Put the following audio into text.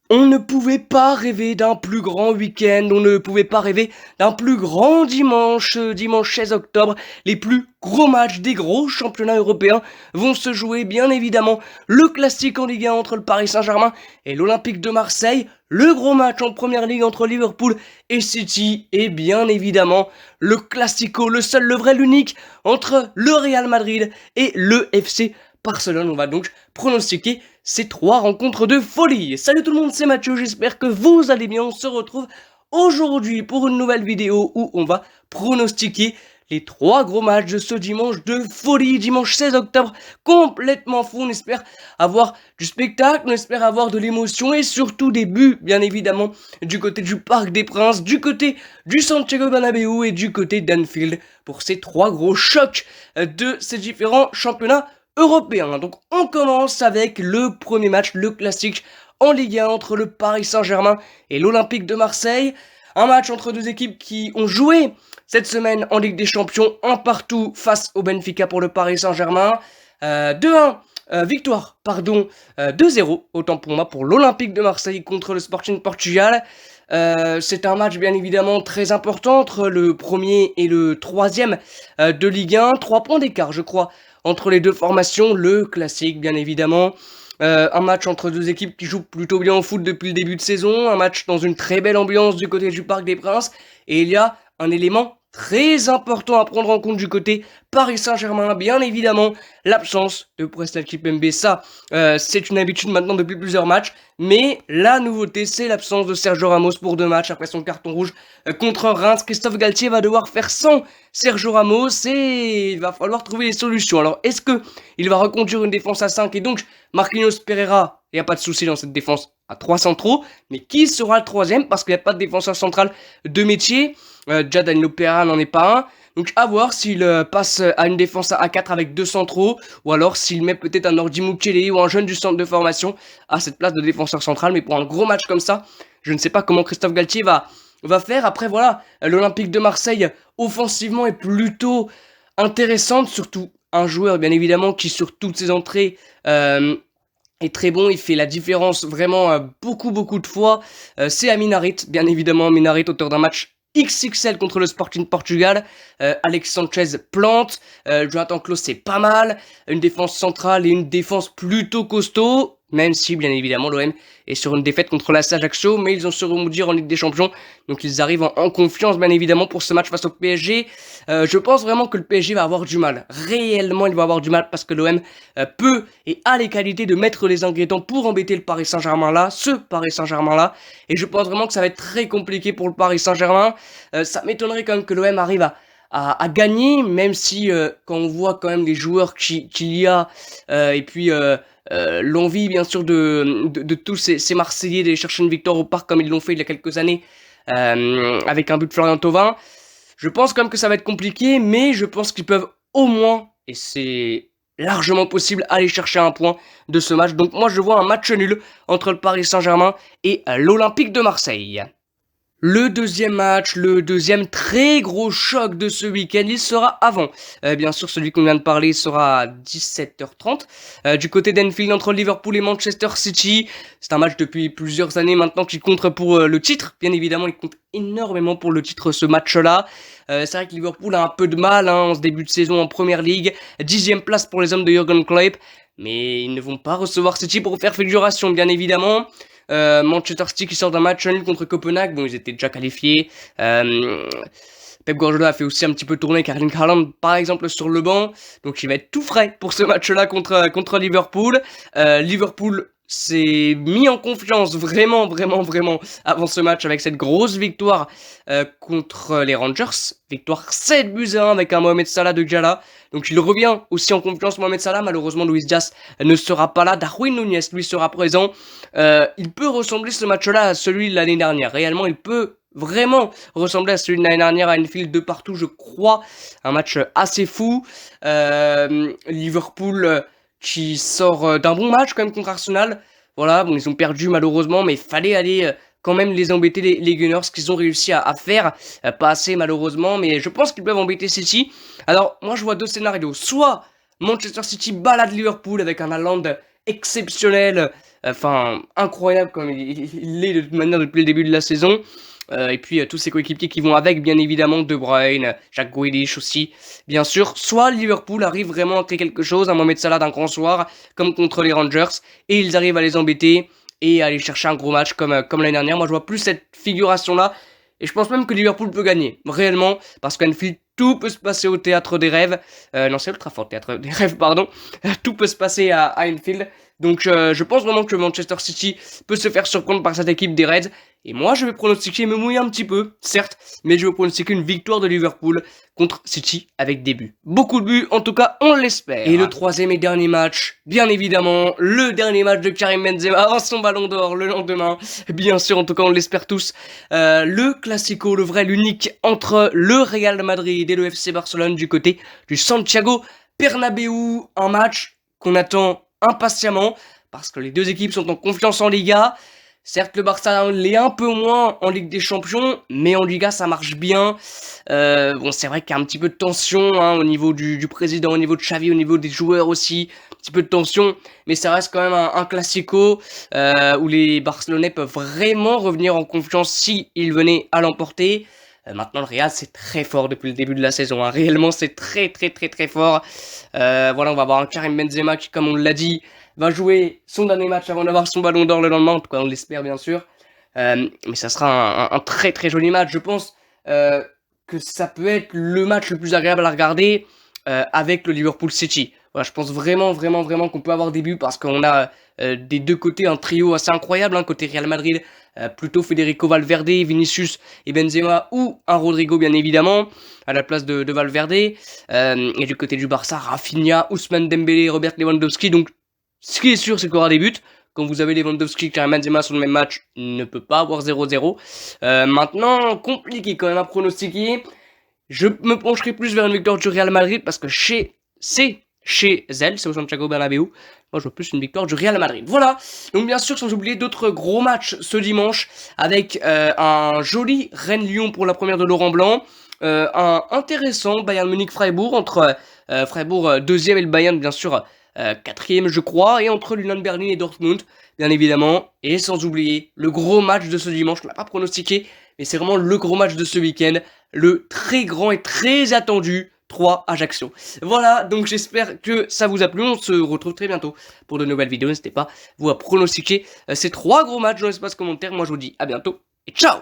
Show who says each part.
Speaker 1: On ne pouvait pas rêver d'un plus grand week-end, on ne pouvait pas rêver d'un plus grand dimanche, dimanche 16 octobre. Les plus gros matchs des gros championnats européens vont se jouer, bien évidemment. Le classique en Ligue 1 entre le Paris Saint-Germain et l'Olympique de Marseille. Le gros match en Première Ligue entre Liverpool et City. Et bien évidemment, le classico, le seul, le vrai, l'unique, entre le Real Madrid et le FC Barcelone. On va donc pronostiquer ces trois rencontres de folie. Salut tout le monde, c'est Mathieu, j'espère que vous allez bien. On se retrouve aujourd'hui pour une nouvelle vidéo où on va pronostiquer les trois gros matchs de ce dimanche de folie, dimanche 16 octobre, complètement fou. On espère avoir du spectacle, on espère avoir de l'émotion et surtout des buts, bien évidemment, du côté du Parc des Princes, du côté du Santiago Bernabéu et du côté d'Anfield pour ces trois gros chocs de ces différents championnats européen. Donc on commence avec le premier match, le classique en Ligue 1 entre le Paris Saint-Germain et l'Olympique de Marseille. Un match entre deux équipes qui ont joué cette semaine en Ligue des Champions, un partout face au Benfica pour le Paris Saint-Germain. 2-1, victoire, pardon, 2-0, autant pour moi, pour l'Olympique de Marseille contre le Sporting Portugal. C'est un match bien évidemment très important entre le premier et le troisième de Ligue 1. 3 points d'écart, je crois, entre les deux formations, le classique bien évidemment. Un match entre deux équipes qui jouent plutôt bien au foot depuis le début de saison, un match dans une très belle ambiance du côté du Parc des Princes, et il y a un élément très important à prendre en compte du côté Paris Saint-Germain, bien évidemment, l'absence de Presnel Kimpembe. Ça, c'est une habitude maintenant depuis plusieurs matchs, mais la nouveauté, c'est l'absence de Sergio Ramos pour 2 matchs après son carton rouge contre Reims. Christophe Galtier va devoir faire sans Sergio Ramos et il va falloir trouver des solutions. Alors, est-ce que il va reconduire une défense à 5 et donc Marquinhos Pereira, il n'y a pas de souci dans cette défense à 3 centraux, mais qui sera le troisième parce qu'il n'y a pas de défenseur central de métier. Déjà Danilo Pereira n'en est pas un. Donc à voir s'il passe à une défense à 4 avec 2 centraux, ou alors s'il met peut-être un Ordi Mukiele ou un jeune du centre de formation à cette place de défenseur central. Mais pour un gros match comme ça, je ne sais pas comment Christophe Galtier va faire. Après voilà, l'Olympique de Marseille offensivement est plutôt intéressante, surtout un joueur bien évidemment qui sur toutes ses entrées est très bon, il fait la différence vraiment beaucoup de fois. C'est Amin Harit, bien évidemment, Amin Harit, auteur d'un match XXL contre le Sporting Portugal. Alex Sanchez plante, Jonathan Klaus c'est pas mal, une défense centrale et une défense plutôt costaud, même si bien évidemment l'OM est sur une défaite contre l'AS Ajaccio, mais ils ont su rebondir en Ligue des Champions, donc ils arrivent en confiance bien évidemment pour ce match face au PSG. Je pense vraiment que le PSG va avoir du mal, réellement il va avoir du mal parce que l'OM peut et a les qualités de mettre les ingrédients pour embêter le Paris Saint-Germain là, ce Paris Saint-Germain là, et je pense vraiment que ça va être très compliqué pour le Paris Saint-Germain. Ça m'étonnerait quand même que l'OM arrive à gagner, même si quand on voit quand même les joueurs qu'il y a, et puis l'envie bien sûr de tous ces Marseillais d'aller chercher une victoire au parc comme ils l'ont fait il y a quelques années, avec un but de Florian Thauvin, je pense quand même que ça va être compliqué, mais je pense qu'ils peuvent au moins, et c'est largement possible, aller chercher un point de ce match. Donc moi je vois un match nul entre le Paris Saint-Germain et l'Olympique de Marseille. Le deuxième match, le deuxième très gros choc de ce week-end, il sera avant. Bien sûr, celui qu'on vient de parler sera à 17h30. Du côté d'Anfield entre Liverpool et Manchester City. C'est un match depuis plusieurs années maintenant qui compte pour le titre. Bien évidemment, il compte énormément pour le titre ce match-là. C'est vrai que Liverpool a un peu de mal en ce début de saison en Première Ligue. 10e place pour les hommes de Jürgen Klopp. Mais ils ne vont pas recevoir City pour faire figuration, bien évidemment. Manchester City qui sort d'un match nul contre Copenhague, bon ils étaient déjà qualifiés. Pep Guardiola a fait aussi un petit peu tourner Erling Haaland par exemple sur le banc, donc il va être tout frais pour ce match-là contre Liverpool. Liverpool s'est mis en confiance vraiment avant ce match avec cette grosse victoire contre les Rangers, victoire 7-1 avec un Mohamed Salah de Gala. Donc il revient aussi en confiance Mohamed Salah, malheureusement Luis Diaz ne sera pas là, Darwin Núñez lui sera présent. Il peut ressembler ce match-là à celui de l'année dernière, réellement il peut vraiment ressembler à celui de l'année dernière à Anfield de partout je crois, un match assez fou. Liverpool qui sort d'un bon match quand même contre Arsenal, voilà, bon ils ont perdu malheureusement mais il fallait aller quand même les embêter les Gunners, qu'ils ont réussi à faire, pas assez malheureusement, mais je pense qu'ils peuvent embêter City. Alors moi je vois deux scénarios, soit Manchester City balade Liverpool avec un Haaland exceptionnel, enfin incroyable comme il est de toute manière depuis le début de la saison. Et puis tous ses coéquipiers qui vont avec, bien évidemment, De Bruyne, Jack Grealish aussi, bien sûr. Soit Liverpool arrive vraiment à créer quelque chose, un Mohamed Salah d'un grand soir, comme contre les Rangers, et ils arrivent à les embêter et à aller chercher un gros match comme l'année dernière. Moi, je vois plus cette figuration-là, et je pense même que Liverpool peut gagner, réellement, parce qu'Anfield, tout peut se passer au théâtre des rêves. Non, c'est Old Trafford, théâtre des rêves, pardon. Tout peut se passer à Anfield. Donc je pense vraiment que Manchester City peut se faire surprendre par cette équipe des Reds. Et moi je vais pronostiquer, me mouiller un petit peu, certes, mais je vais pronostiquer une victoire de Liverpool contre City avec des buts. Beaucoup de buts, en tout cas on l'espère. Et le troisième et dernier match, bien évidemment, le dernier match de Karim Benzema avant son ballon d'or le lendemain. Bien sûr, en tout cas on l'espère tous. Le Classico, le vrai, l'unique entre le Real Madrid et le FC Barcelone du côté du Santiago Bernabéu. Un match qu'on attend impatiemment, parce que les deux équipes sont en confiance en Liga. Certes, le Barça l'est un peu moins en Ligue des Champions, mais en Liga, ça marche bien. Bon, c'est vrai qu'il y a un petit peu de tension hein, au niveau du président, au niveau de Xavi, au niveau des joueurs aussi. Un petit peu de tension, mais ça reste quand même un classico où les Barcelonais peuvent vraiment revenir en confiance si ils venaient à l'emporter. Maintenant, le Real, c'est très fort depuis le début de la saison. Hein. Réellement, c'est très fort. Voilà, on va avoir un Karim Benzema qui, comme on l'a dit, va jouer son dernier match avant d'avoir son ballon d'or le lendemain. En tout cas, on l'espère, bien sûr. Mais ça sera un très joli match. Je pense que ça peut être le match le plus agréable à regarder avec le Liverpool City. Voilà, je pense vraiment qu'on peut avoir des buts parce qu'on a des deux côtés un trio assez incroyable. Hein, côté Real Madrid, plutôt Federico Valverde, Vinicius et Benzema ou un Rodrigo bien évidemment à la place de Valverde. Et du côté du Barça, Rafinha, Ousmane Dembélé, Robert Lewandowski. Donc ce qui est sûr, c'est qu'il y aura des buts. Quand vous avez Lewandowski et Karim Benzema sur le même match, il ne peut pas avoir 0-0. Maintenant, compliqué quand même à pronostiquer. Je me pencherai plus vers une victoire du Real Madrid parce que c'est au Santiago Bernabéu. Moi, je veux plus une victoire du Real Madrid. Voilà. Donc, bien sûr, sans oublier d'autres gros matchs ce dimanche avec un joli Rennes-Lyon pour la première de Laurent Blanc. Un intéressant Bayern Munich-Freiburg entre Freiburg deuxième et le Bayern, bien sûr, quatrième, je crois. Et entre l'Union Berlin et Dortmund, bien évidemment. Et sans oublier le gros match de ce dimanche. On l'a pas pronostiqué, mais c'est vraiment le gros match de ce week-end. Le très grand et très attendu 3 Ajaccio. Voilà, donc j'espère que ça vous a plu. On se retrouve très bientôt pour de nouvelles vidéos. N'hésitez pas, vous, à pronostiquer ces 3 gros matchs dans l'espace commentaire. Moi, je vous dis à bientôt et ciao!